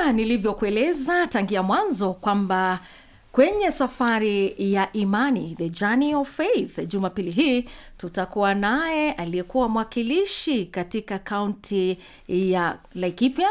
Kama nilivyokueleza tangia mwanzo kwamba kwenye safari ya imani, the journey of faith, Jumapili hii tutakuwa naye aliyekuwa mwakilishi katika kaunti ya Laikipia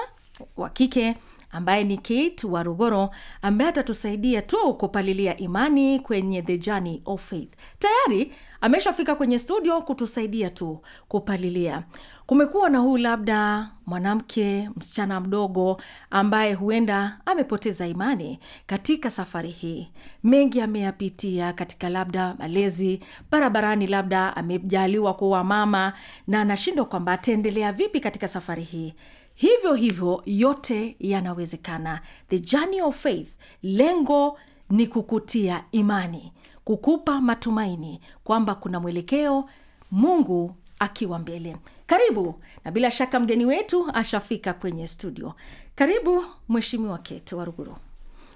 wa kike ambaye ni Kate Warugoro, ambaye atatusaidia tu kupalilia imani kwenye the journey of faith. Tayari ameshafika kwenye studio kutusaidia tu kupalilia. Kumekuwa na huu labda mwanamke, msichana mdogo ambaye huenda amepoteza imani katika safari hii. Mengi ameyapitia katika labda malezi, barabarani labda amejaliwa kuwa mama na anashindwa kwamba ataendelea vipi katika safari hii. Hivyo yote yanawezekana. The journey of faith, lengo ni kukutia imani, kukupa matumaini kwamba kuna mwelekeo, Mungu akiwa mbele. Karibu, na bila shaka mgeni wetu ashafika kwenye studio. Karibu Mheshimiwa Kate Waruguru.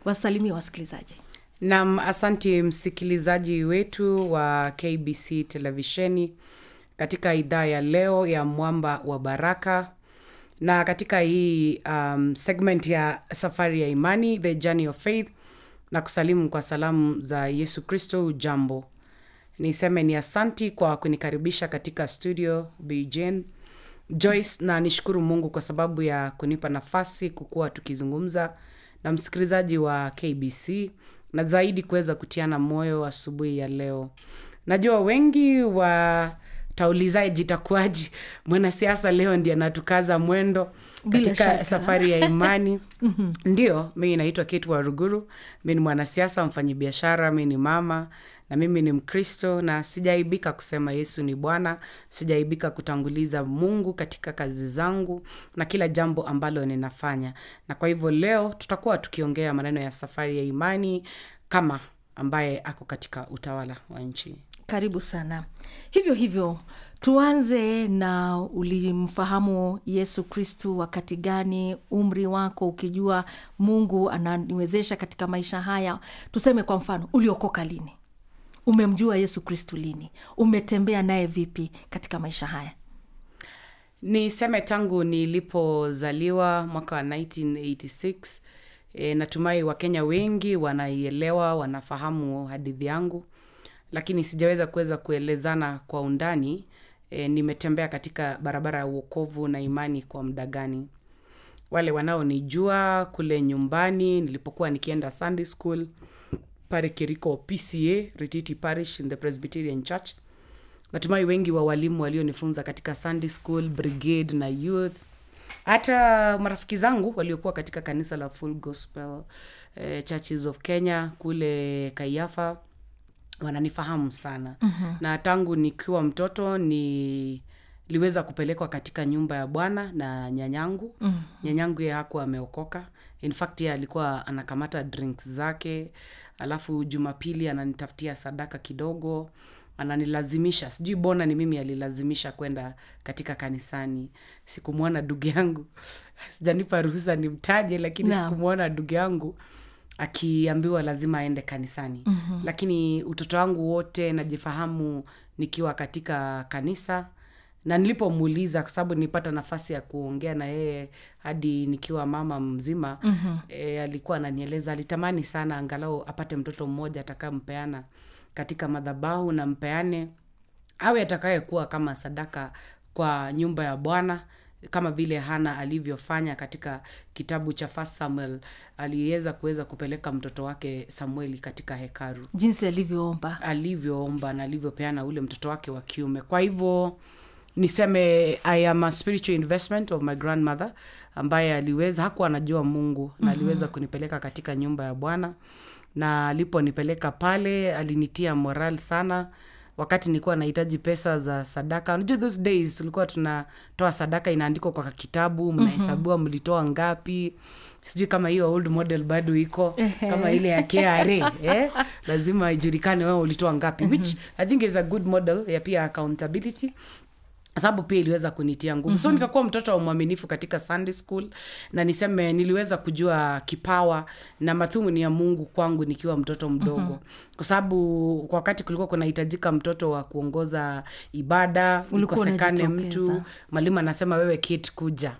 Wasalimia wasikilizaji. Naam, asante msikilizaji wetu wa KBC televisheni katika idhaa ya leo ya Mwamba wa Baraka. Na katika hii segment ya safari ya imani, the journey of faith, na kusalimu kwa salamu za Yesu Kristo. Jambo, niseme ni asanti kwa kunikaribisha katika studio Bi Jane Joyce, na nishukuru Mungu kwa sababu ya kunipa nafasi kukuwa tukizungumza na msikilizaji wa KBC na zaidi kuweza kutiana moyo asubuhi ya leo. Najua wengi wa taulizaji itakuwaje mwanasiasa leo ndiye anatukaza mwendo katika safari ya imani. Ndio, mimi naitwa Kate Waruguru, mimi ni mwanasiasa, mfanyabiashara, mimi ni mama na mimi ni Mkristo, na sijaibika kusema Yesu ni Bwana, sijaibika kutanguliza Mungu katika kazi zangu na kila jambo ambalo ninafanya. Na kwa hivyo leo tutakuwa tukiongea maneno ya safari ya imani kama ambaye ako katika utawala wa nchi. Karibu sana. Hivyo tuanze na ulimfahamu Yesu Kristu wakati gani, umri wako ukijua Mungu ananiwezesha katika maisha haya. Tuseme kwa mfano, uliokoka lini? Umemjua Yesu Kristu lini? Umetembea naye vipi katika maisha haya? Niseme tangu nilipozaliwa mwaka wa 1986. Natumai Wakenya wengi wanaielewa, wanafahamu hadithi yangu, lakini sijaweza kuelezana kwa undani nimetembea katika barabara ya wokovu na imani kwa muda gani. Wale wanaonijua kule nyumbani, nilipokuwa nikienda Sunday school pale Kiriko PCA, Rititi Parish in the Presbyterian Church. Natumai wengi wa walimu walionifunza katika Sunday school, brigade na youth, hata marafiki zangu waliokuwa katika kanisa la Full Gospel Churches of Kenya kule Kayafa wananifahamu sana. Na tangu nikiwa mtoto niliweza kupelekwa katika nyumba ya Bwana na nyanyangu. Nyanyangu yeye hakuwa ameokoka. In fact yeye alikuwa anakamata drinks zake, alafu Jumapili ananitafutia sadaka kidogo, ananilazimisha. Sijui bona ni mimi alilazimisha kwenda katika kanisani. Sikumuona ndugu yangu, sijanipa ruhusa nimtaje, lakini sikumuona ndugu yangu akiambiwa lazima aende kanisani. Lakini utoto wangu wote najifahamu nikiwa katika kanisa, na nilipomuuliza kwa sababu nilipata nafasi ya kuongea na yeye hadi nikiwa mama mzima, alikuwa ananieleza alitamani sana angalau apate mtoto mmoja atakayempeana katika madhabahu na mpeane awe atakayekuwa kama sadaka kwa nyumba ya Bwana, kama vile Hana alivyofanya katika kitabu cha 1 Samuel. Aliweza kupeleka mtoto wake Samueli katika hekalu, jinsi alivyoomba na alivyopeana ule mtoto wake wa kiume. Kwa hivyo niseme I am a spiritual investment of my grandmother, ambaye hakuwa anajua Mungu na aliweza kunipeleka katika nyumba ya Bwana, na aliponipeleka pale alinitia moral sana. Wakati nilikuwa nahitaji pesa za sadaka, unajua those days tulikuwa tunatoa sadaka inaandikwa kwa kitabu, mnahesabiwa mlitoa ngapi. Sijui kama hiyo old model bado iko kama ile ya KRA, lazima ijulikane wewe ulitoa ngapi, which I think is a good model ya pia accountability. Sababu pia iliweza kunitia nguvu. So nikakuwa mtoto wa mwaminifu katika Sunday school, na niseme niliweza kujua kipawa na madhumuni ya Mungu kwangu nikiwa mtoto mdogo. Kwa sababu kwa wakati kulikuwa kunahitajika mtoto wa kuongoza ibada, ulikosekane mtu, mwalimu anasema wewe Kate kuja.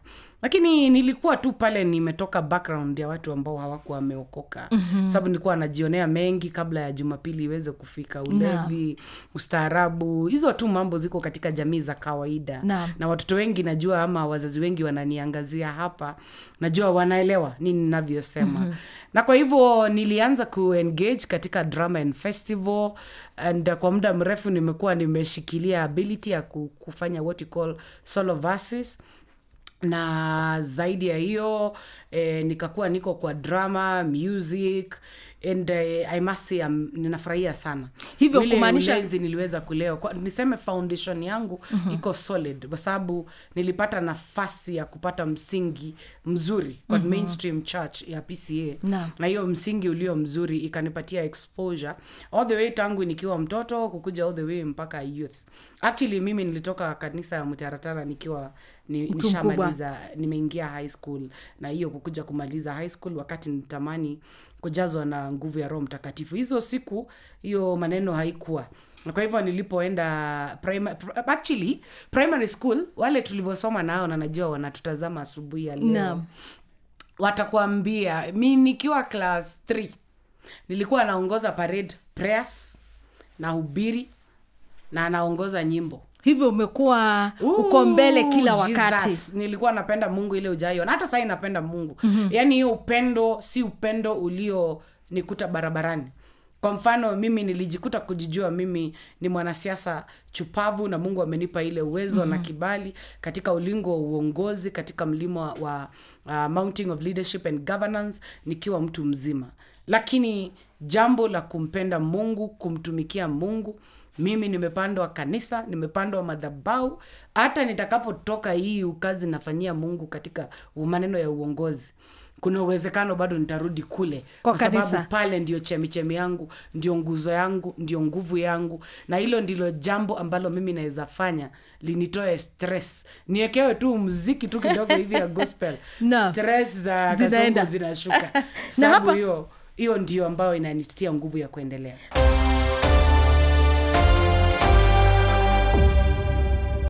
lakini nilikuwa tu pale nimetoka background ya watu ambao hawakuwa wameokoka. Sababu nilikuwa najionea mengi kabla ya Jumapili iweze kufika, ulevi, ustaarabu, hizo tu mambo ziko katika jamii za kawaida. Na watoto wengi najua, ama wazazi wengi wananiangazia hapa, najua wanaelewa nini ninavyosema. Na kwa hivyo nilianza kuengage katika drama and festival, and kwa muda mrefu nimekuwa nimeshikilia ability ya kufanya what you call solo verses. Na zaidi ya hiyo nikakuwa niko kwa drama, music, and I must say ninafurahia sana. Hivyo kumaanisha niliweza kuleo niseme foundation yangu iko solid, kwa sababu nilipata nafasi ya kupata msingi mzuri kwa mainstream church ya PCA. Na hiyo msingi ulio mzuri ikanipatia exposure all the way tangu nikiwa mtoto kukuja all the way mpaka youth. Actually mimi nilitoka kanisa ya Mutaratara nikiwa nishamaliza, nimeingia high school, na hiyo kukuja kumaliza high school wakati nitamani kujazwa na nguvu ya Roho Mtakatifu. Hizo siku hiyo maneno haikuwa. Na kwa hivyo nilipoenda primary school, wale tulivyosoma nao na najua wanatutazama asubuhi ya leo, watakwambia mimi nikiwa class 3 nilikuwa naongoza parade prayers na hubiri na naongoza nyimbo. Hivyo umekuwa uko mbele kila wakati. Jesus. Nilikuwa napenda Mungu ile ujayo, na hata sasa napenda Mungu. Yaani hiyo upendo si upendo ulio nikuta barabarani. Kwa mfano mimi nilijikuta kujijua mimi ni mwanasiasa chupavu, na Mungu amenipa ile uwezo na kibali katika ulingo wa uongozi katika mlima wa Mountain of Leadership and Governance nikiwa mtu mzima. Lakini jambo la kumpenda Mungu, kumtumikia Mungu, mimi nimepandwa kanisa, nimepandwa madhabahu, hata nitakapotoka hii ukazi nafanyia Mungu katika maneno ya uongozi, kuna uwezekano bado nitarudi kule, kwa sababu pale ndio chemichemi yangu, ndio nguzo yangu, ndio nguvu yangu, na hilo ndilo jambo ambalo mimi naweza fanya linitoe stress. Niekewe tu muziki tu kidogo hivi ya gospel, stress za kasongo zinashuka. Sababu hiyo ndio ambayo inanitia nguvu ya kuendelea.